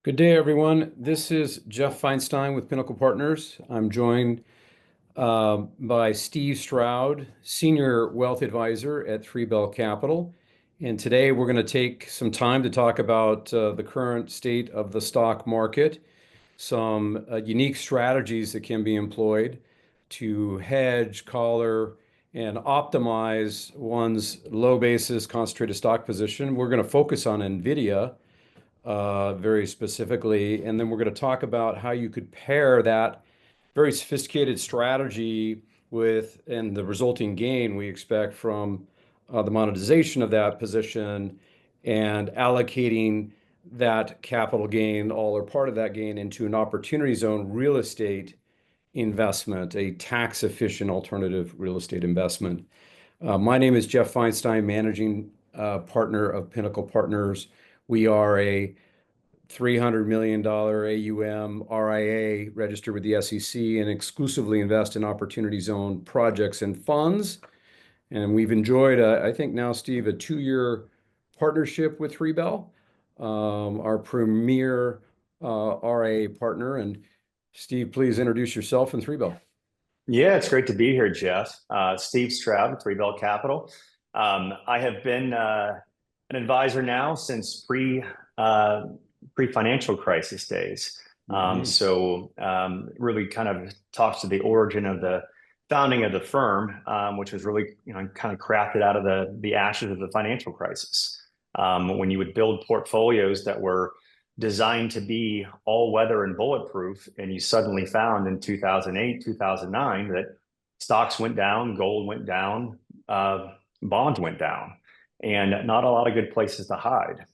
Good day, everyone. This is Jeff Feinstein with Pinnacle Partners. I'm joined by Steve Stroud, Senior Wealth Advisor at Three Bell Capital. And today we're going to take some time to talk about the current state of the stock market, some unique strategies that can be employed to hedge, collar, and optimize one's low basis concentrated stock position. We're going to focus on Nvidia very specifically. And then we're going to talk about how you could pair that very sophisticated strategy with and the resulting gain we expect from the monetization of that position and allocating that capital gain, all or part of that gain, into an opportunity zone real estate investment, a tax efficient alternative real estate investment. My name is Jeff Feinstein, managing partner of Pinnacle Partners. We are a $300 million AUM RIA registered with the SEC and exclusively invest in opportunity zone projects and funds. And we've enjoyed, I think now, Steve, a 2-year partnership with Three Bell, our premier RIA partner. And Steve, please introduce yourself and Three Bell. Yeah, it's great to be here, Jeff. Steve Stroud, Three Bell Capital. I have been an advisor now since pre-financial crisis days. So really kind of talks to the origin of the founding of the firm, which was really kind of crafted out of the ashes of the financial crisis. When you would build portfolios that were designed to be all weather and bulletproof, and you suddenly found in 2008, 2009 that stocks went down, gold went down, bonds went down, and not a lot of good places to hide.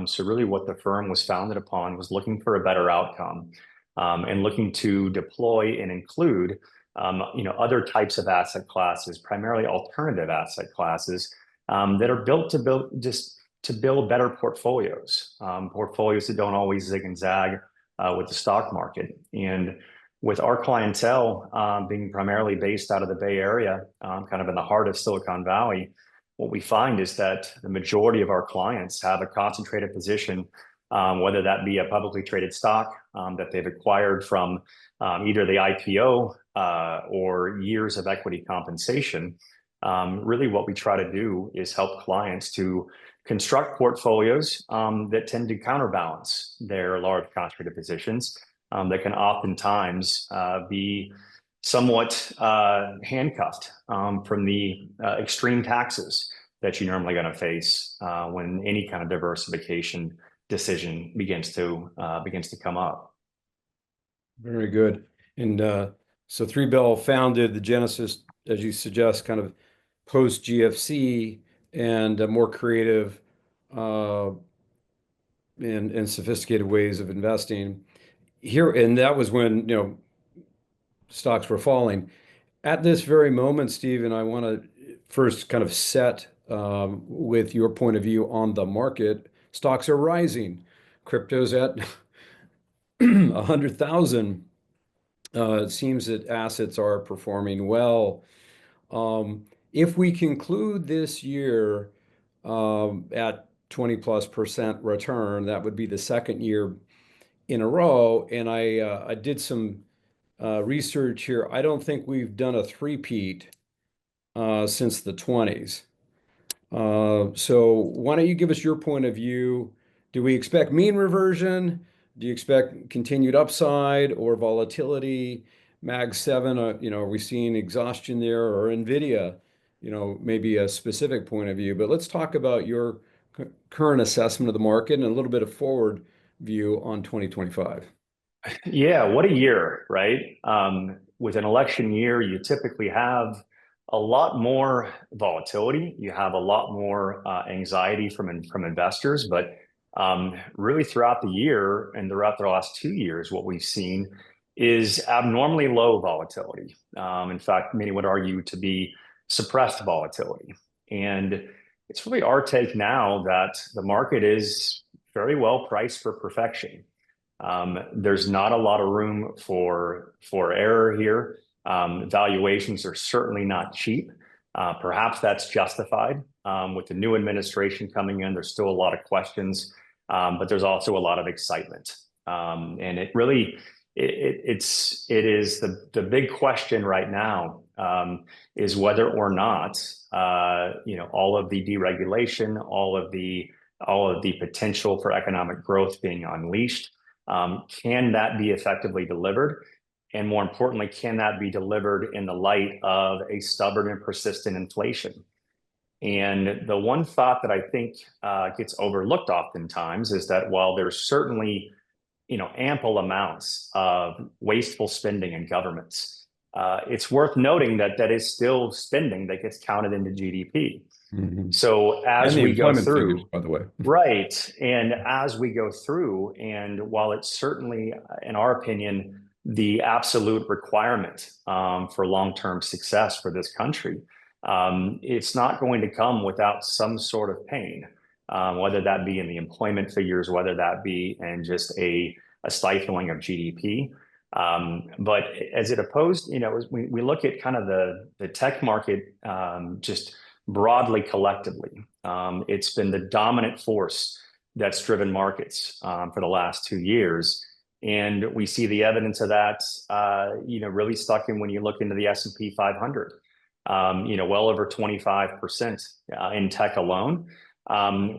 So really what the firm was founded upon was looking for a better outcome, and looking to deploy and include other types of asset classes, primarily alternative asset classes, that are built to build better portfolios, portfolios that don't always zig and zag with the stock market. And with our clientele being primarily based out of the Bay Area, kind of in the heart of Silicon Valley, what we find is that the majority of our clients have a concentrated position, whether that be a publicly traded stock that they've acquired from either the IPO or years of equity compensation. Really what we try to do is help clients to construct portfolios that tend to counterbalance their large concentrated positions that can oftentimes be somewhat handcuffed from the extreme taxes that you're normally going to face when any kind of diversification decision begins to come up. Very good. And so Three Bell founded the genesis, as you suggest, kind of post GFC and more creative and sophisticated ways of investing here. And that was when, stocks were falling. At this very moment, Steve, and I want to first kind of set with your point of view on the market. Stocks are rising. Crypto's at 100,000. It seems that assets are performing well. If we conclude this year at 20+% return, that would be the second year in a row. And I did some research here. I don't think we've done a three-peat since the 20s. So why don't you give us your point of view? Do we expect mean reversion? Do you expect continued upside or volatility? Mag 7, are we seeing exhaustion there, or Nvidia, maybe a specific point of view? But let's talk about your current assessment of the market and a little bit of forward view on 2025. Yeah, what a year, right? With an election year, you typically have a lot more volatility. You have a lot more anxiety from investors, but really throughout the year and throughout the last 2 years, what we've seen is abnormally low volatility. In fact, many would argue to be suppressed volatility. And it's really our take now that the market is very well priced for perfection. There's not a lot of room for error here. Valuations are certainly not cheap. Perhaps that's justified. With the new administration coming in, there's still a lot of questions, but there's also a lot of excitement. And it really, it is the big question right now, is whether or not, all of the deregulation, all of the potential for economic growth being unleashed, can that be effectively delivered? And more importantly, can that be delivered in the light of a stubborn and persistent inflation? And the one thought that I think gets overlooked oftentimes is that while there's certainly, ample amounts of wasteful spending in governments, it's worth noting that that is still spending that gets counted into GDP. Mhm. So as And the we go employment figures, through, by the way. right, and as we go through, and while it's certainly, in our opinion, the absolute requirement for long-term success for this country, it's not going to come without some sort of pain, whether that be in the employment figures, whether that be in just a stifling of GDP. But as it opposed, as we look at kind of the tech market, just broadly collectively, it's been the dominant force that's driven markets for the last 2 years. And we see the evidence of that, really stuck in when you look into the S&P 500, well over 25% in tech alone,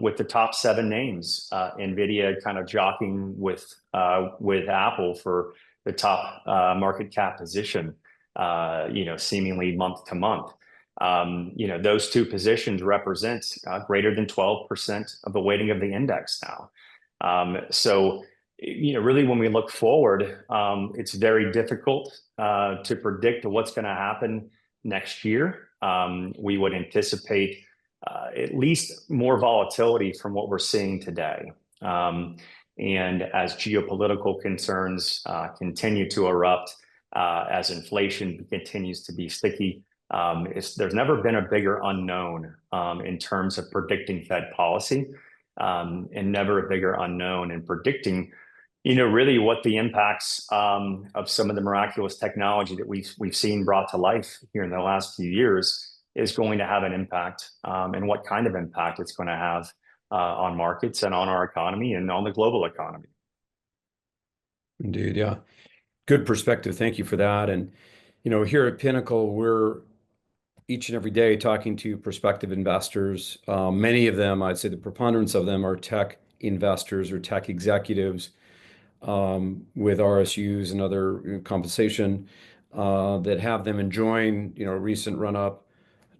with the top 7 names, Nvidia kind of jockeying with Apple for the top market cap position, seemingly month to month. Those 2 positions represent greater than 12% of the weighting of the index now. So, really, when we look forward, it's very difficult to predict what's going to happen next year. We would anticipate at least more volatility from what we're seeing today. And as geopolitical concerns continue to erupt, as inflation continues to be sticky, there's never been a bigger unknown in terms of predicting Fed policy, and never a bigger unknown in predicting, really what the impacts of some of the miraculous technology that we've seen brought to life here in the last few years is going to have an impact, and what kind of impact it's going to have on markets and on our economy and on the global economy. Indeed, yeah. Good perspective. Thank you for that. And, here at Pinnacle, we're each and every day talking to prospective investors. Many of them, I'd say the preponderance of them, are tech investors or tech executives with RSUs and other compensation that have them enjoying, recent run-up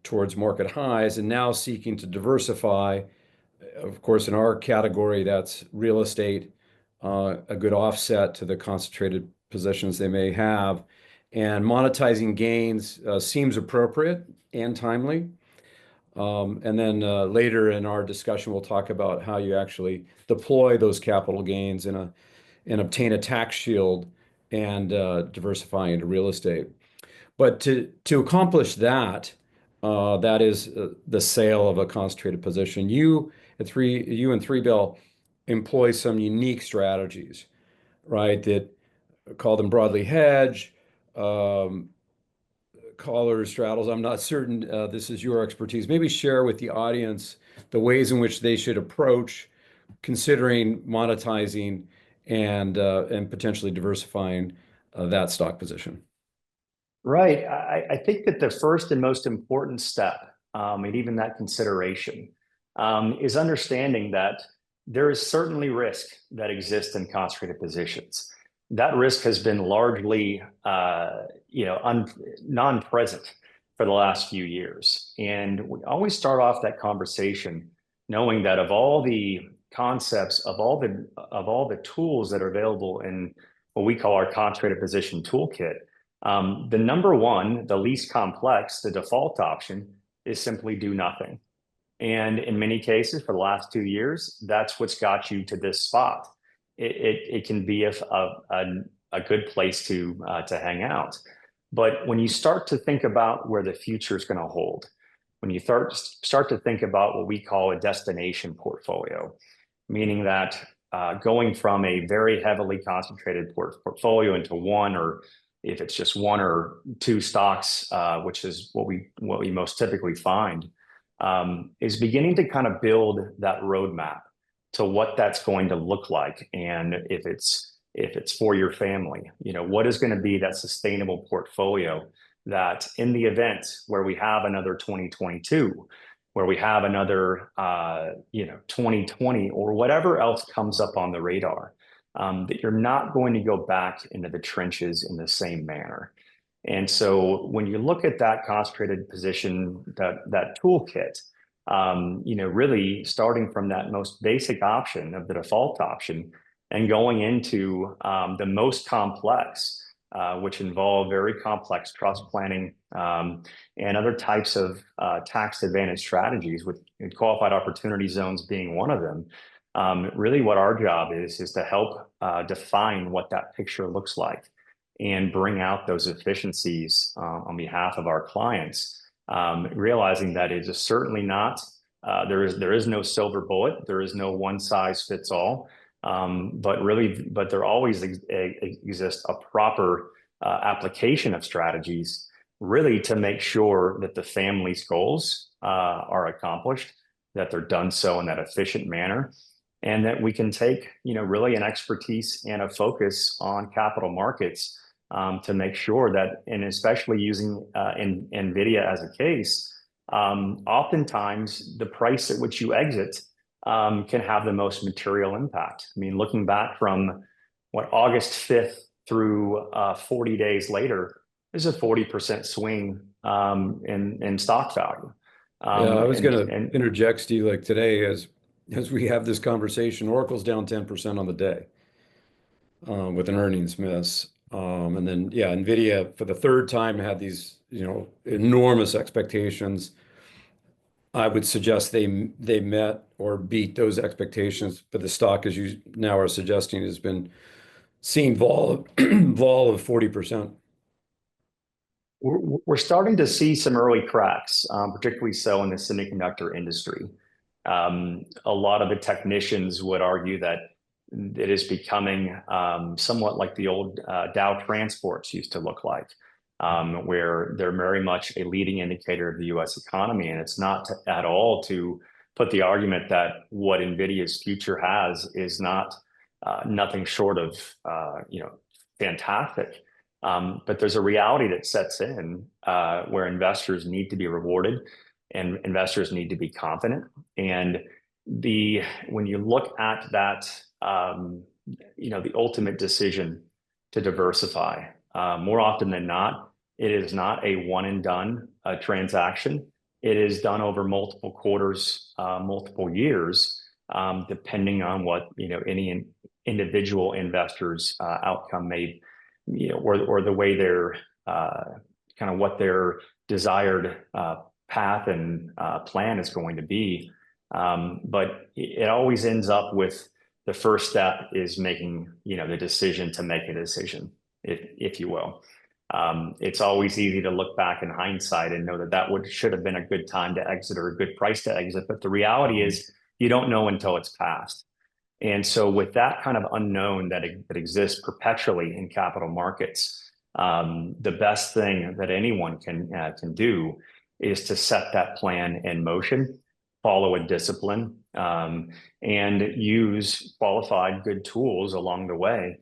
towards market highs and now seeking to diversify. Of course, in our category, that's real estate, a good offset to the concentrated positions they may have. And monetizing gains seems appropriate and timely. And then later in our discussion, we'll talk about how you actually deploy those capital gains and obtain a tax shield and diversify into real estate. But to accomplish that, that is the sale of a concentrated position. You and 3Bill employ some unique strategies, right? That call them broadly hedge, collars, straddles. I'm not certain this is your expertise. Maybe share with the audience the ways in which they should approach considering monetizing and potentially diversifying that stock position. Right. I think that the first and most important step, and even that consideration, is understanding that there is certainly risk that exists in concentrated positions. That risk has been largely, non-present for the last few years. And we always start off that conversation knowing that of all the concepts, of all the tools that are available in what we call our concentrated position toolkit, the number one, the least complex, the default option is simply do nothing. And in many cases, for the last 2 years, that's what's got you to this spot. It can be a good place to hang out. But when you start to think about where the future is going to hold, when you start to think about what we call a destination portfolio, meaning that going from a very heavily concentrated portfolio into one, or if it's just 1 or 2 stocks, which is what we most typically find, is beginning to kind of build that roadmap to what that's going to look like. And if it's if it's for your family, what is going to be that sustainable portfolio that in the event where we have another 2022, where we have another 2020 or whatever else comes up on the radar, that you're not going to go back into the trenches in the same manner. And so when you look at that concentrated position, that toolkit, really starting from that most basic option of the default option and going into the most complex, which involve very complex trust planning and other types of tax advantage strategies, with qualified opportunity zones being one of them. Really, what our job is to help define what that picture looks like and bring out those efficiencies on behalf of our clients, realizing that it is certainly not, there is no silver bullet, there is no one size fits all, but there always exists a proper application of strategies really to make sure that the family's goals are accomplished, that they're done so in that efficient manner, and that we can take, really an expertise and a focus on capital markets to make sure that, and especially using Nvidia as a case, oftentimes the price at which you exit can have the most material impact. I mean, looking back from August 5th through 40 days later, there's a 40% swing in stock value. Yeah, I was going to interject, Steve, like today, as we have this conversation, Oracle's down 10% on the day with an earnings miss. And then, yeah, Nvidia for the third time had these, enormous expectations. I would suggest they met or beat those expectations, but the stock, as you now are suggesting, has been seeing vol of 40%. We're starting to see some early cracks, particularly so in the semiconductor industry. A lot of the technicians would argue that it is becoming somewhat like the old Dow transports used to look like, where they're very much a leading indicator of the U.S. economy. And it's not at all to put the argument that what NVIDIA's future has is not nothing short of fantastic. But there's a reality that sets in where investors need to be rewarded and investors need to be confident. And when you look at that, the ultimate decision to diversify, more often than not, it is not a one and done transaction. It is done over multiple quarters, multiple years, depending on what any individual investor's outcome may, or the way their kind of what their desired path and plan is going to be. But it always ends up with the first step is making, the decision to make a decision, if you will. It's always easy to look back in hindsight and know that should have been a good time to exit or a good price to exit. But the reality is you don't know until it's passed. And so with that kind of unknown that exists perpetually in capital markets, the best thing that anyone can do is to set that plan in motion, follow a discipline, and use qualified good tools along the way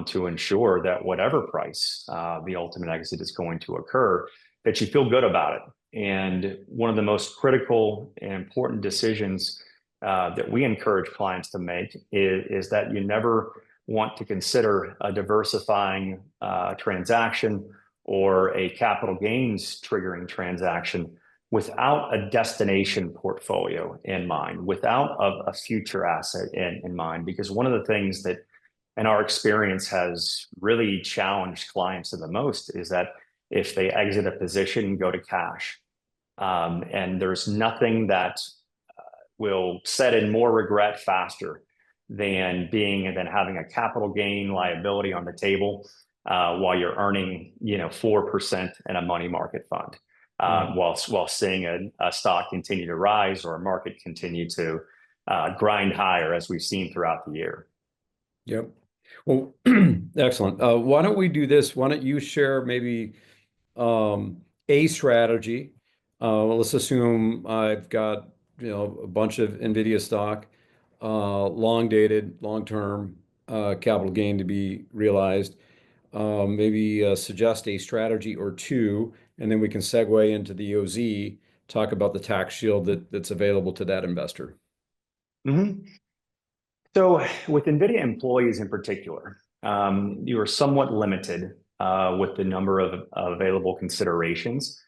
to ensure that whatever price the ultimate exit is going to occur, that you feel good about it. And one of the most critical and important decisions that we encourage clients to make is that you never want to consider a diversifying transaction or a capital gains triggering transaction without a destination portfolio in mind, without a future asset in mind. Because one of the things that in our experience has really challenged clients the most is that if they exit a position, go to cash, and there's nothing that will set in more regret faster than having a capital gain liability on the table while you're earning 4% in a money market fund, while seeing a stock continue to rise or a market continue to grind higher as we've seen throughout the year. Yep. Well, excellent. Why don't we do this? Why don't you share maybe a strategy? Let's assume I've got a bunch of Nvidia stock, long dated, long term, capital gain to be realized, maybe suggest a strategy or two, and then we can segue into the OZ, talk about the tax shield that's available to that investor. Mhm. So with NVIDIA employees in particular, you are somewhat limited with the number of available considerations,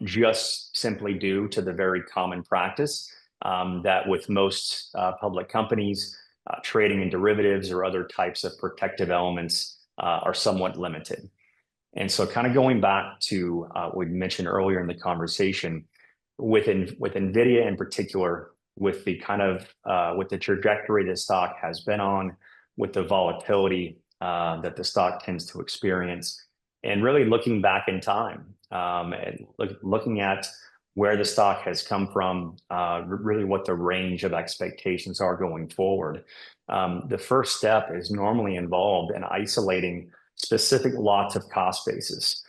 just simply due to the very common practice that with most public companies, trading in derivatives or other types of protective elements are somewhat limited. And so kind of going back to what we mentioned earlier in the conversation, with NVIDIA in particular, with the kind of with the trajectory the stock has been on, with the volatility that the stock tends to experience, and really looking back in time and looking at where the stock has come from, really what the range of expectations are going forward. The first step is normally involved in isolating specific lots of cost basis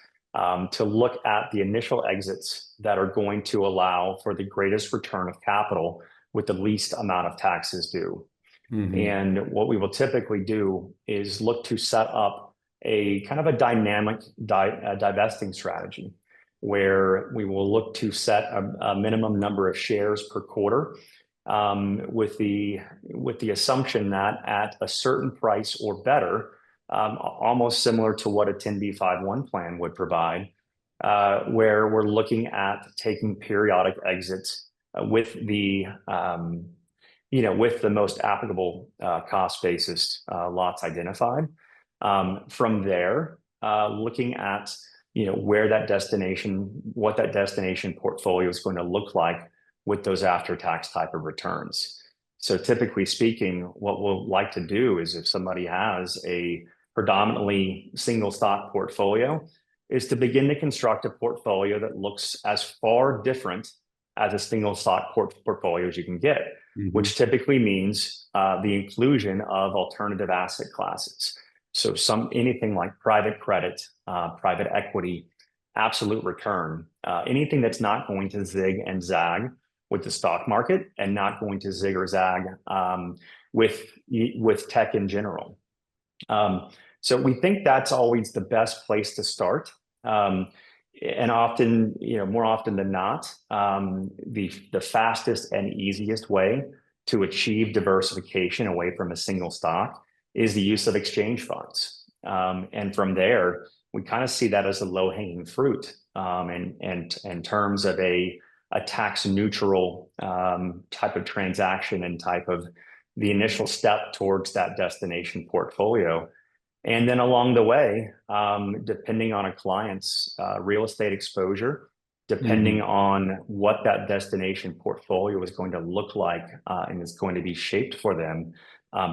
to look at the initial exits that are going to allow for the greatest return of capital with the least amount of taxes due. Mm-hmm. And what we will typically do is look to set up a kind of a dynamic divesting strategy where we will look to set a minimum number of shares per quarter with the assumption that at a certain price or better, almost similar to what a 10b5-1 plan would provide, where we're looking at taking periodic exits with the with the most applicable cost basis lots identified. From there, looking at where that destination, what that destination portfolio is going to look like with those after-tax type of returns. So typically speaking, what we'll like to do is if somebody has a predominantly single stock portfolio, is to begin to construct a portfolio that looks as far different as a single stock portfolio as you can get, which typically means the inclusion of alternative asset classes. So anything like private credit, private equity, absolute return, anything that's not going to zig and zag with the stock market and not going to zig or zag with tech in general. So we think that's always the best place to start. And often, more often than not, the fastest and easiest way to achieve diversification away from a single stock is the use of exchange funds. And from there, we kind of see that as a low-hanging fruit in terms of a tax neutral type of transaction and type of the initial step towards that destination portfolio. And then along the way, depending on a client's real estate exposure, depending on what that destination portfolio is going to look like and is going to be shaped for them,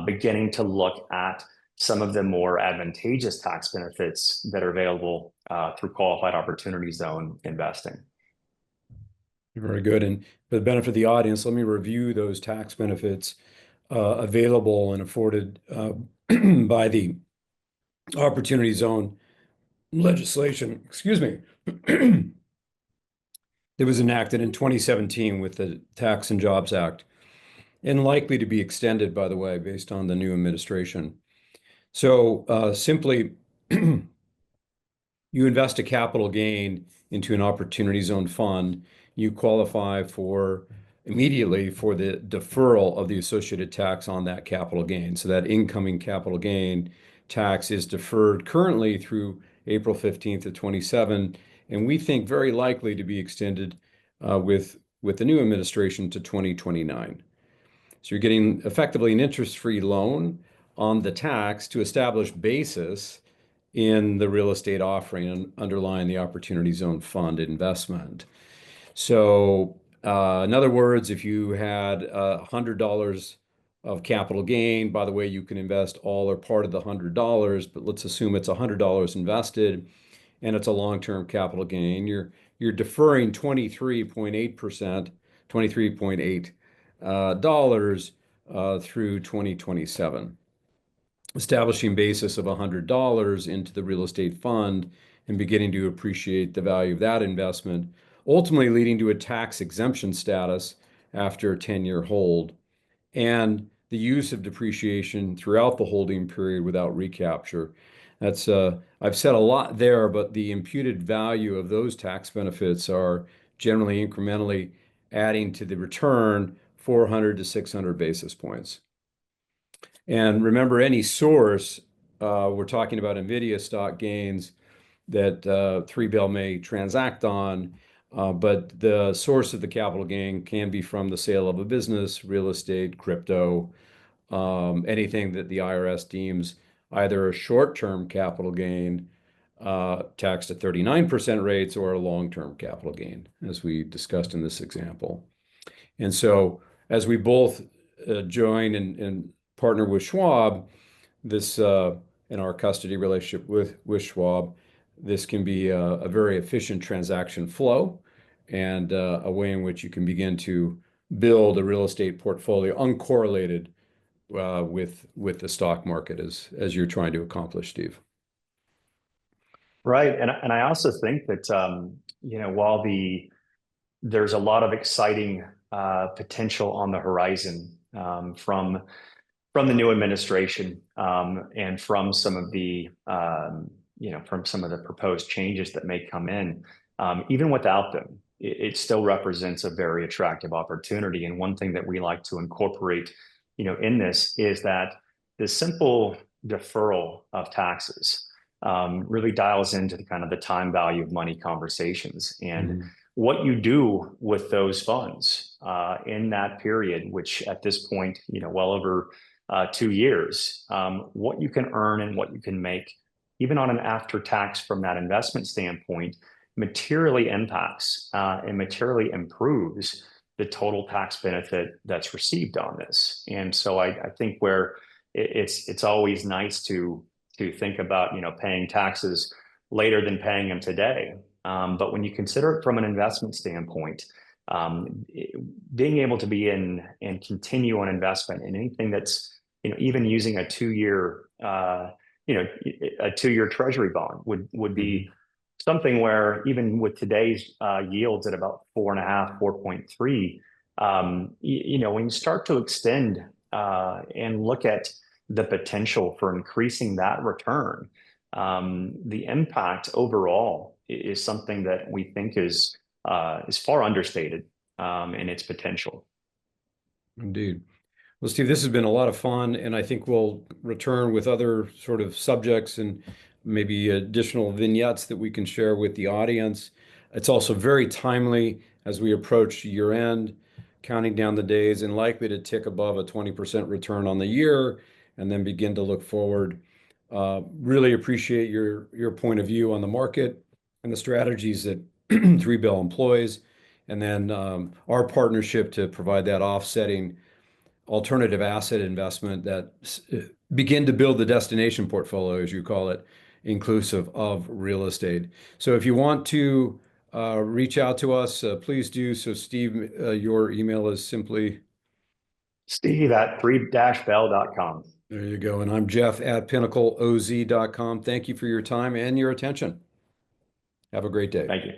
beginning to look at some of the more advantageous tax benefits that are available through qualified opportunity zone investing. Very good. And for the benefit of the audience, let me review those tax benefits available and afforded by the Opportunity Zone legislation, excuse me, that was enacted in 2017 with the Tax and Jobs Act, and likely to be extended, by the way, based on the new administration. So simply, you invest a capital gain into an Opportunity Zone fund, you qualify immediately for the deferral of the associated tax on that capital gain. So that incoming capital gain tax is deferred currently through April 15th of 27, and we think very likely to be extended with the new administration to 2029. So you're getting effectively an interest-free loan on the tax to establish basis in the real estate offering and underlying the Opportunity Zone fund investment. So in other words, if you had $100 of capital gain, by the way, you can invest all or part of the $100, but let's assume it's $100 invested and it's a long-term capital gain. You're deferring 23.8%, $23.8 through 2027, establishing basis of $100 into the real estate fund and beginning to appreciate the value of that investment, ultimately leading to a tax exemption status after a 10-year hold. And the use of depreciation throughout the holding period without recapture. That's I've said a lot there, but the imputed value of those tax benefits are generally incrementally adding to the return 400 to 600 basis points. And remember, any source, we're talking about Nvidia stock gains that 3Bell may transact on, but the source of the capital gain can be from the sale of a business, real estate, crypto, anything that the IRS deems either a short-term capital gain taxed at 39% rates or a long-term capital gain, as we discussed in this example. And so as we both join and partner with Schwab, this in our custody relationship with Schwab, this can be a very efficient transaction flow and a way in which you can begin to build a real estate portfolio uncorrelated with the stock market as you're trying to accomplish, Steve. Right, and I also think that while there's a lot of exciting potential on the horizon from the new administration and from some of the proposed changes that may come in, even without them, it still represents a very attractive opportunity. And one thing that we like to incorporate, in this is that the simple deferral of taxes really dials into the kind of the time value of money conversations and what you do with those funds in that period, which at this point, well over 2 years, what you can earn and what you can make, even on an after tax from that investment standpoint, materially impacts and materially improves the total tax benefit that's received on this. And so I think where it's always nice to think about, paying taxes later than paying them today. But when you consider it from an investment standpoint, being able to be in and continue on investment in anything that's, even using a 2-year, a 2-year treasury bond would be something where even with today's yields at about 4.5, 4.3, when you start to extend and look at the potential for increasing that return, the impact overall is something that we think is far understated in its potential. Indeed. Well, Steve, this has been a lot of fun, and I think we'll return with other sort of subjects and maybe additional vignettes that we can share with the audience. It's also very timely as we approach year end, counting down the days and likely to tick above a 20% return on the year and then begin to look forward. Really appreciate your point of view on the market and the strategies that 3Bell employs, and then our partnership to provide that offsetting alternative asset investment that begin to build the destination portfolio, as you call it, inclusive of real estate. So if you want to reach out to us, please do. So Steve, your email is simply Steve@3-bell.com. There you go. And I'm Jeff at pinnacleoz.com. Thank you for your time and your attention. Have a great day. Thank you.